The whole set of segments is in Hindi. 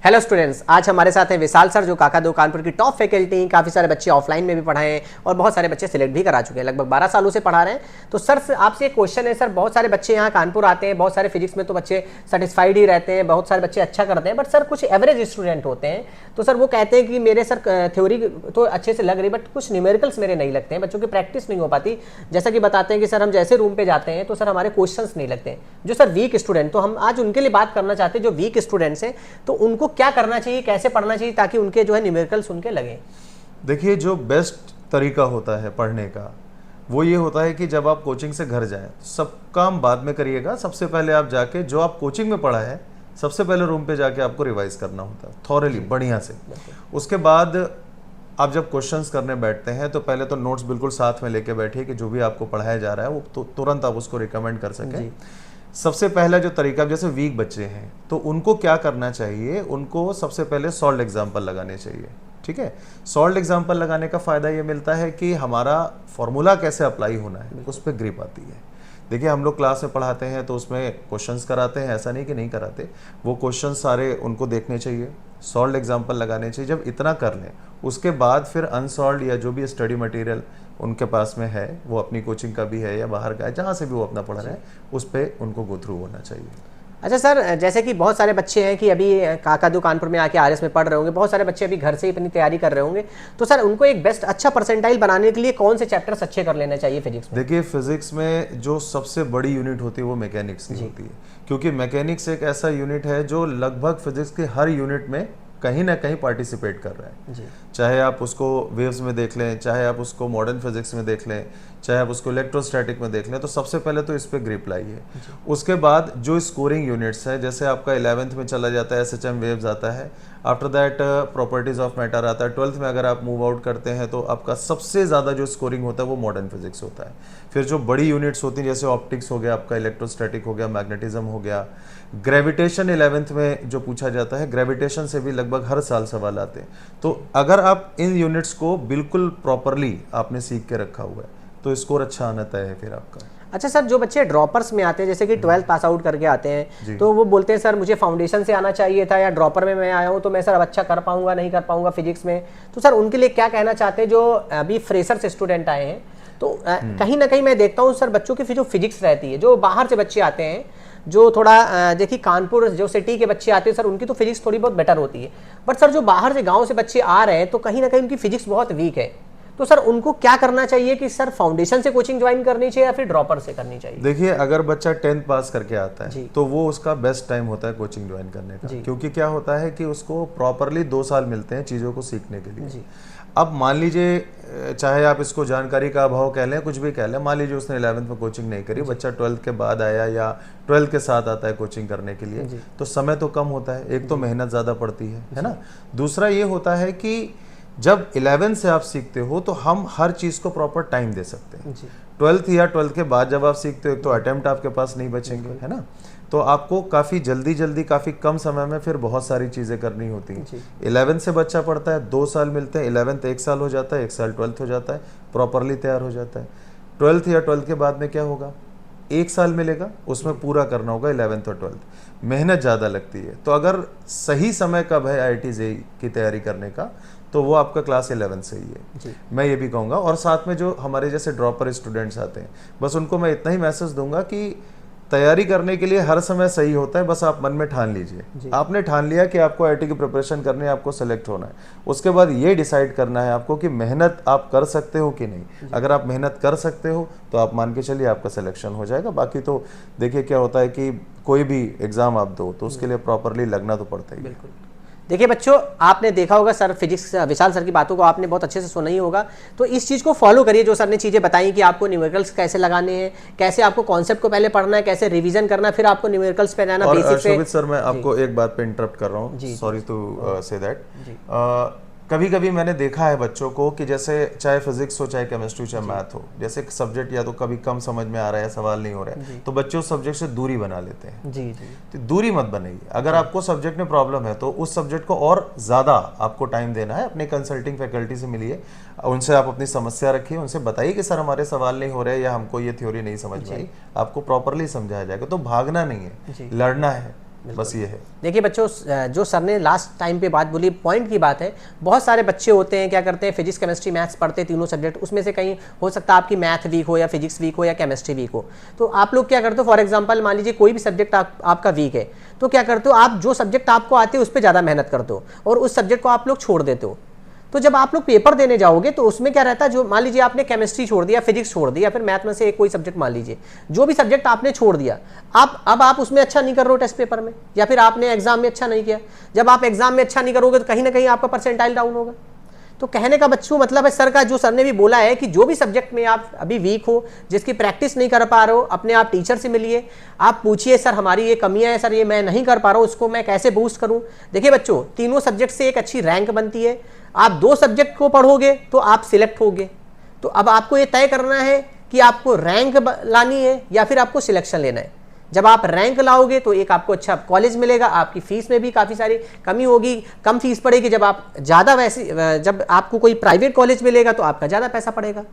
हेलो स्टूडेंट्स, आज हमारे साथ हैं विशाल सर जो काका दो कानपुर की टॉप फैकल्टी। काफ़ी सारे बच्चे ऑफलाइन में भी पढ़ाए हैं और बहुत सारे बच्चे सिलेक्ट भी करा चुके हैं, लगभग 12 सालों से पढ़ा रहे हैं। तो सर आपसे एक क्वेश्चन है। सर बहुत सारे बच्चे यहाँ कानपुर आते हैं, बहुत सारे फिजिक्स में तो बच्चे सेटिस्फाइड ही रहते हैं, बहुत सारे बच्चे अच्छा करते हैं, बट सर कुछ एवरेज स्टूडेंट होते हैं। तो सर वो कहते हैं कि मेरे सर थ्योरी तो अच्छे से लग रही, बट कुछ न्यूमेरिकल्स मेरे नहीं लगते हैं, बच्चों की प्रैक्टिस नहीं हो पाती। जैसा कि बताते हैं कि सर हम जैसे रूम पे जाते हैं तो सर हमारे क्वेश्चंस नहीं लगते हैं। जो सर वीक स्टूडेंट, तो हम आज उनके लिए बात करना चाहते हैं जो वीक स्टूडेंट्स हैं, तो उनको क्या करना चाहिए, कैसे पढ़ना चाहिए ताकि उनके जो है न्यूमेरिकल्स उनके लगे। देखिए, जो बेस्ट तरीका होता है पढ़ने का वो ये होता है कि जब आप कोचिंग से घर जाएं तो सब काम बाद में करिएगा। सबसे पहले आप जाके जो आप कोचिंग में पढ़ा है सबसे पहले रूम पे जाके आपको रिवाइज करना होता है थॉरली, बढ़िया से। उसके बाद आप जब क्वेश्चंस करने बैठते हैं तो पहले तो नोट्स बिल्कुल साथ में लेके बैठिए कि जो भी आपको पढ़ाया जा रहा है वो तुरंत आप उसको रिकमेंड कर सकें। सबसे पहला जो तरीका, जैसे वीक बच्चे हैं तो उनको क्या करना चाहिए, उनको सबसे पहले सॉल्व एग्जाम्पल लगाने चाहिए। ठीक है, सॉल्व एग्जाम्पल लगाने का फ़ायदा ये मिलता है कि हमारा फॉर्मूला कैसे अप्लाई होना है उस पर ग्रिप आती है। देखिए, हम लोग क्लास में पढ़ाते हैं तो उसमें क्वेश्चंस कराते हैं, ऐसा नहीं कि नहीं कराते। वो क्वेश्चंस सारे उनको देखने चाहिए, सॉल्व एग्जाम्पल लगाने चाहिए। जब इतना कर लें उसके बाद फिर अनसॉल्व या जो भी स्टडी मटेरियल उनके पास में है, वो अपनी कोचिंग का भी है या बाहर का है, जहाँ से भी वो अपना पढ़ रहे हैं, उस पर उनको गो थ्रू होना चाहिए। अच्छा सर, जैसे कि बहुत सारे बच्चे हैं कि अभी काका दो कानपुर में आके आरएस में पढ़ रहे होंगे, बहुत सारे बच्चे अभी घर से ही अपनी तैयारी कर रहे होंगे, तो सर उनको एक बेस्ट अच्छा परसेंटाइल बनाने के लिए कौन से चैप्टर्स अच्छे कर लेना चाहिए फिजिक्स में? देखिए, फिजिक्स में जो सबसे बड़ी यूनिट होती है वो मैकेनिक्स की होती है, क्योंकि मैकेनिक्स एक ऐसा यूनिट है जो लगभग फिजिक्स के हर यूनिट में कहीं ना कहीं पार्टिसिपेट कर रहा है जी। चाहे आप उसको वेव्स में देख लें, चाहे आप उसको मॉडर्न फिजिक्स में देख लें, चाहे आप उसको इलेक्ट्रोस्टैटिक में देख लें, तो सबसे पहले तो इस पे ग्रिप लाइए। उसके बाद जो स्कोरिंग यूनिट्स है, जैसे आपका 11th में चला जाता है एसएचएम वेव्स आता है, after that properties of matter आता है, 12th में अगर आप मूव आउट करते हैं तो आपका सबसे ज़्यादा जो स्कोरिंग होता है वो मॉडर्न फिजिक्स होता है। फिर जो बड़ी यूनिट्स होती हैं जैसे ऑप्टिक्स हो गया, आपका इलेक्ट्रोस्टैटिक हो गया, मैग्नेटिज्म हो गया, ग्रेविटेशन 11th में जो पूछा जाता है, ग्रेविटेशन से भी लगभग हर साल सवाल आते हैं। तो अगर आप इन यूनिट्स को बिल्कुल प्रॉपरली आपने सीख के रखा हुआ है तो स्कोर अच्छा आना तय है फिर आपका। अच्छा सर, जो बच्चे ड्रॉपर्स में आते हैं, जैसे कि 12th पास आउट करके आते हैं, तो वो बोलते हैं सर मुझे फाउंडेशन से आना चाहिए था, या ड्रॉपर में मैं आया हूँ तो मैं सर अब अच्छा कर पाऊंगा नहीं कर पाऊंगा फिजिक्स में, तो सर उनके लिए क्या कहना चाहते हैं जो अभी फ्रेशर्स स्टूडेंट आए हैं? तो कहीं ना कहीं मैं देखता हूँ सर बच्चों की जो फिजिक्स रहती है, जो बाहर से बच्चे आते हैं, जो थोड़ा देखिए कानपुर जो सिटी के बच्चे आते हैं सर, उनकी तो फिजिक्स थोड़ी बहुत बेटर होती है, बट सर जो बाहर से गाँव से बच्चे आ रहे हैं तो कहीं ना कहीं उनकी फिजिक्स बहुत वीक है। तो सर उनको क्या करना चाहिए कि सर फाउंडेशन से कोचिंग ज्वाइन करनी चाहिए या फिर ड्रॉपर से करनी चाहिए? देखिए, अगर बच्चा 10th पास करके आता है तो वो उसका बेस्ट टाइम होता है कोचिंग ज्वाइन करने का, क्योंकि क्या होता है कि उसको प्रॉपरली 2 साल मिलते हैं चीज़ों को सीखने के लिए। अब मान लीजिए, चाहे आप इसको जानकारी का अभाव कह लें, कुछ भी कह लें, मान लीजिए उसने 11th में कोचिंग नहीं करी, बच्चा 12th के बाद आया या 12th के साथ आता है कोचिंग करने के लिए, तो समय तो कम होता है, एक तो मेहनत ज़्यादा पड़ती है ना। दूसरा ये होता है कि जब 11th से आप सीखते हो तो हम हर चीज़ को प्रॉपर टाइम दे सकते हैं। 12th या 12th के बाद जब आप सीखते हो, एक तो अटेम्प्ट आपके पास नहीं बचेंगे, है ना, तो आपको काफ़ी जल्दी काफ़ी कम समय में फिर बहुत सारी चीज़ें करनी होती हैं। 11th से बच्चा पढ़ता है, 2 साल मिलते हैं, 11th 1 साल हो जाता है, 1 साल 12th हो जाता है, प्रॉपरली तैयार हो जाता है। 12th या 12th के बाद में क्या होगा, 1 साल मिलेगा, उसमें पूरा करना होगा 11th और 12th। मेहनत ज़्यादा लगती है, तो अगर सही समय कब है IIT JEE की तैयारी करने का, तो वो आपका क्लास 11th से ही है, मैं ये भी कहूँगा। और साथ में जो हमारे जैसे ड्रॉपर स्टूडेंट्स आते हैं, बस उनको मैं इतना ही मैसेज दूंगा कि तैयारी करने के लिए हर समय सही होता है, बस आप मन में ठान लीजिए। आपने ठान लिया कि आपको IIT की प्रिपरेशन करनी है, आपको सेलेक्ट होना है, उसके बाद ये डिसाइड करना है आपको कि मेहनत आप कर सकते हो कि नहीं। अगर आप मेहनत कर सकते हो तो आप मान के चलिए आपका सिलेक्शन हो जाएगा। बाकी तो देखिए क्या होता है कि कोई भी एग्जाम आप दो तो उसके लिए प्रॉपरली लगना तो पड़ता ही है। देखिए बच्चों, आपने देखा होगा सर फिजिक्स विशाल सर की बातों को आपने बहुत अच्छे से सुना ही होगा, तो इस चीज़ को फॉलो करिए जो सर ने चीज़ें बताई कि आपको न्यूमेरिकल्स कैसे लगाने हैं, कैसे आपको कॉन्सेप्ट को पहले पढ़ना है, कैसे रिवीजन करना, फिर आपको न्यूमेरिकल्स पे जाना, बेसिक पे। शोभित सर, मैं आपको एक बात पे इंटरप्ट कर रहा हूँ, सॉरी टू से दैट। कभी कभी मैंने देखा है बच्चों को कि जैसे चाहे फिजिक्स हो, चाहे केमिस्ट्री, चाहे मैथ हो, जैसे सब्जेक्ट या तो कभी कम समझ में आ रहा है, सवाल नहीं हो रहा है, तो बच्चे उस सब्जेक्ट से दूरी बना लेते हैं। तो दूरी मत बनाइए। अगर आपको सब्जेक्ट में प्रॉब्लम है तो उस सब्जेक्ट को और ज़्यादा आपको टाइम देना है, अपने कंसल्टिंग फैकल्टी से मिलिए, उनसे आप अपनी समस्या रखिए, उनसे बताइए कि सर हमारे सवाल नहीं हो रहे या हमको ये थ्योरी नहीं समझ में आई, आपको प्रॉपरली समझाया जाएगा। तो भागना नहीं है, लड़ना है, बस ये है। देखिए बच्चों, जो सर ने लास्ट टाइम पे बात बोली, पॉइंट की बात है। बहुत सारे बच्चे होते हैं क्या करते हैं, फिजिक्स केमिस्ट्री मैथ्स पढ़ते हैं, तीनों सब्जेक्ट, उसमें से कहीं हो सकता है आपकी मैथ वीक हो या फिजिक्स वीक हो या केमिस्ट्री वीक हो। तो आप लोग क्या करते हो, फॉर एग्जाम्पल मान लीजिए कोई भी सब्जेक्ट आपका वीक है, तो क्या करते हो आप, जो सब्जेक्ट आपको आते हैं उस पर ज़्यादा मेहनत करते हो और उस सब्जेक्ट को आप लोग छोड़ देते हो। तो जब आप लोग पेपर देने जाओगे तो उसमें क्या रहता है, जो मान लीजिए आपने केमिस्ट्री छोड़ दिया, फिजिक्स छोड़ दिया, फिर मैथ में से एक कोई सब्जेक्ट मान लीजिए, जो भी सब्जेक्ट आपने छोड़ दिया, अब आप उसमें अच्छा नहीं कर रहे हो टेस्ट पेपर में, या फिर आपने एग्जाम में अच्छा नहीं किया। जब आप एग्जाम में अच्छा नहीं करोगे तो कहीं ना कहीं आपका परसेंटाइल डाउन होगा। तो कहने का बच्चों मतलब है सर का, जो सर ने भी बोला है कि जो भी सब्जेक्ट में आप अभी वीक हो, जिसकी प्रैक्टिस नहीं कर पा रहे हो, अपने आप टीचर से मिलिए, आप पूछिए सर हमारी ये कमियां हैं, सर ये मैं नहीं कर पा रहा हूँ, उसको मैं कैसे बूस्ट करूँ। देखिए बच्चों, तीनों सब्जेक्ट से एक अच्छी रैंक बनती है। आप 2 सब्जेक्ट को पढ़ोगे तो आप सिलेक्ट होगे। तो अब आपको ये तय करना है कि आपको रैंक लानी है या फिर आपको सिलेक्शन लेना है। जब आप रैंक लाओगे तो एक आपको अच्छा कॉलेज मिलेगा, आपकी फीस में भी काफ़ी सारी कमी होगी, कम फीस पड़ेगी। जब आप ज़्यादा जब आपको कोई प्राइवेट कॉलेज मिलेगा तो आपका ज़्यादा पैसा पड़ेगा।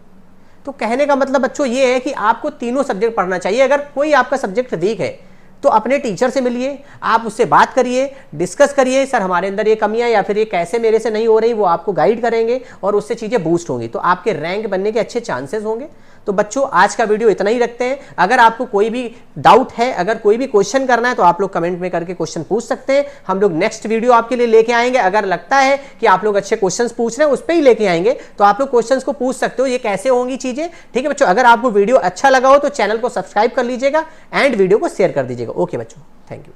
तो कहने का मतलब बच्चों ये है कि आपको तीनों सब्जेक्ट पढ़ना चाहिए। अगर कोई आपका सब्जेक्ट वीक है तो अपने टीचर से मिलिए, आप उससे बात करिए, डिस्कस करिए, सर हमारे अंदर ये कमियां या फिर ये कैसे मेरे से नहीं हो रही, वो आपको गाइड करेंगे और उससे चीज़ें बूस्ट होंगी, तो आपके रैंक बनने के अच्छे चांसेस होंगे। तो बच्चों आज का वीडियो इतना ही रखते हैं। अगर आपको कोई भी डाउट है, अगर कोई भी क्वेश्चन करना है तो आप लोग कमेंट में करके क्वेश्चन पूछ सकते हैं। हम लोग नेक्स्ट वीडियो आपके लिए लेके आएंगे। अगर लगता है कि आप लोग अच्छे क्वेश्चन पूछ रहे हैं, उस पर ही लेके आएंगे, तो आप लोग क्वेश्चन को पूछ सकते हो, ये कैसे होंगी चीजें। ठीक है बच्चों, अगर आपको वीडियो अच्छा लगा हो तो चैनल को सब्सक्राइब कर लीजिएगा एंड वीडियो को शेयर कर दीजिएगा। ओके बच्चों, थैंक यू।